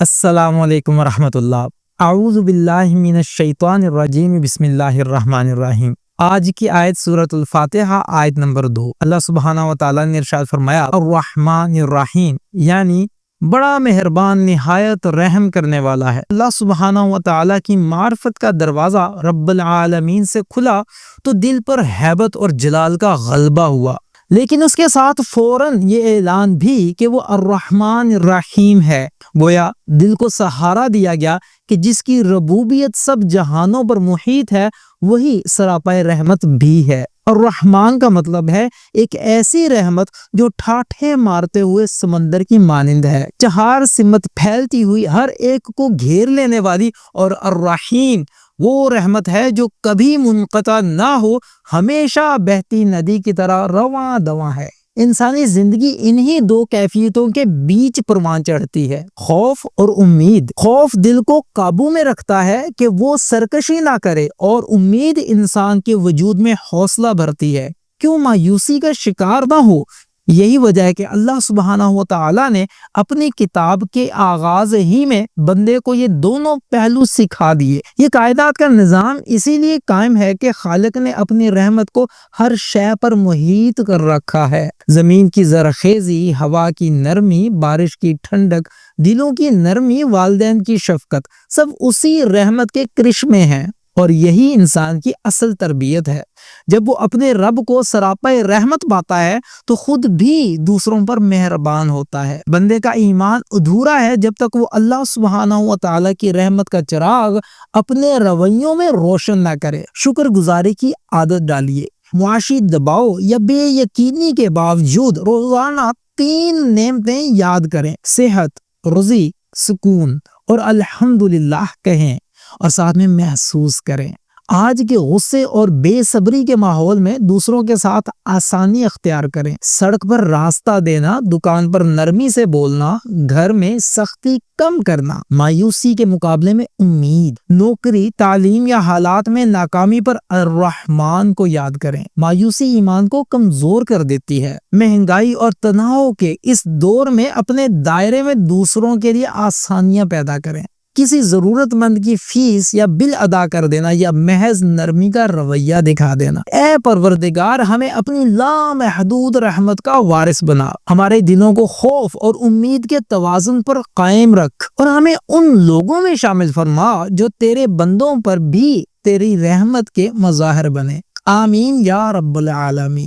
السلام علیکم ورحمۃ اللہ۔ اعوذ باللہ من الشیطان الرجیم، بسم اللہ الرحمن الرحیم۔ آج کی آیت سورۃ الفاتحہ، آیت نمبر 2۔ اللہ سبحانہ و تعالیٰ نے ارشاد فرمایا الرحمن الرحیم، یعنی بڑا مہربان، نہایت رحم کرنے والا ہے۔ اللہ سبحانہ و تعالیٰ کی معرفت کا دروازہ رب العالمین سے کھلا تو دل پر ہیبت اور جلال کا غلبہ ہوا، لیکن اس کے ساتھ فوراً یہ اعلان بھی کہ وہ الرحمن الرحیم ہے۔ گویا دل کو سہارا دیا گیا کہ جس کی ربوبیت سب جہانوں پر محیط ہے، وہی سراپائے رحمت بھی ہے۔ الرحمن کا مطلب ہے ایک ایسی رحمت جو ٹھاٹھے مارتے ہوئے سمندر کی مانند ہے، چہار سمت پھیلتی ہوئی، ہر ایک کو گھیر لینے والی۔ اور الرحیم وہ رحمت ہے جو کبھی منقطع نہ ہو، ہمیشہ بہتی ندی کی طرح رواں دواں ہے۔ انسانی زندگی انہی دو کیفیتوں کے بیچ پروان چڑھتی ہے، خوف اور امید۔ خوف دل کو قابو میں رکھتا ہے کہ وہ سرکشی نہ کرے، اور امید انسان کے وجود میں حوصلہ بھرتی ہے کہ وہ مایوسی کا شکار نہ ہو۔ یہی وجہ ہے کہ اللہ سبحانہ و تعالیٰ نے اپنی کتاب کے آغاز ہی میں بندے کو یہ دونوں پہلو سکھا دیے۔ یہ کائنات کا نظام اسی لیے قائم ہے کہ خالق نے اپنی رحمت کو ہر شے پر محیط کر رکھا ہے۔ زمین کی زرخیزی، ہوا کی نرمی، بارش کی ٹھنڈک، دلوں کی نرمی، والدین کی شفقت، سب اسی رحمت کے کرشمے ہیں، اور یہی انسان کی اصل تربیت ہے۔ جب وہ اپنے رب کو سراپائے رحمت پاتا ہے تو خود بھی دوسروں پر مہربان ہوتا ہے۔ بندے کا ایمان ادھورا ہے جب تک وہ اللہ سبحانہ و تعالیٰ کی رحمت کا چراغ اپنے رویوں میں روشن نہ کرے۔ شکر گزاری کی عادت ڈالیے۔ معاشی دباؤ یا بے یقینی کے باوجود روزانہ 3 نعمتیں یاد کریں: صحت، روزی، سکون، اور الحمدللہ کہیں، اور ساتھ میں محسوس کریں۔ آج کے غصے اور بے صبری کے ماحول میں دوسروں کے ساتھ آسانی اختیار کریں۔ سڑک پر راستہ دینا، دکان پر نرمی سے بولنا، گھر میں سختی کم کرنا، مایوسی کے مقابلے میں امید۔ نوکری، تعلیم یا حالات میں ناکامی پر الرحمن کو یاد کریں۔ مایوسی ایمان کو کمزور کر دیتی ہے۔ مہنگائی اور تناؤ کے اس دور میں اپنے دائرے میں دوسروں کے لیے آسانیاں پیدا کریں۔ کسی ضرورت مند کی فیس یا بل ادا کر دینا، یا محض نرمی کا رویہ دکھا دینا۔ اے پروردگار، ہمیں اپنی لامحدود رحمت کا وارث بنا، ہمارے دلوں کو خوف اور امید کے توازن پر قائم رکھ، اور ہمیں ان لوگوں میں شامل فرما جو تیرے بندوں پر بھی تیری رحمت کے مظاہر بنے۔ آمین یا رب العالمین۔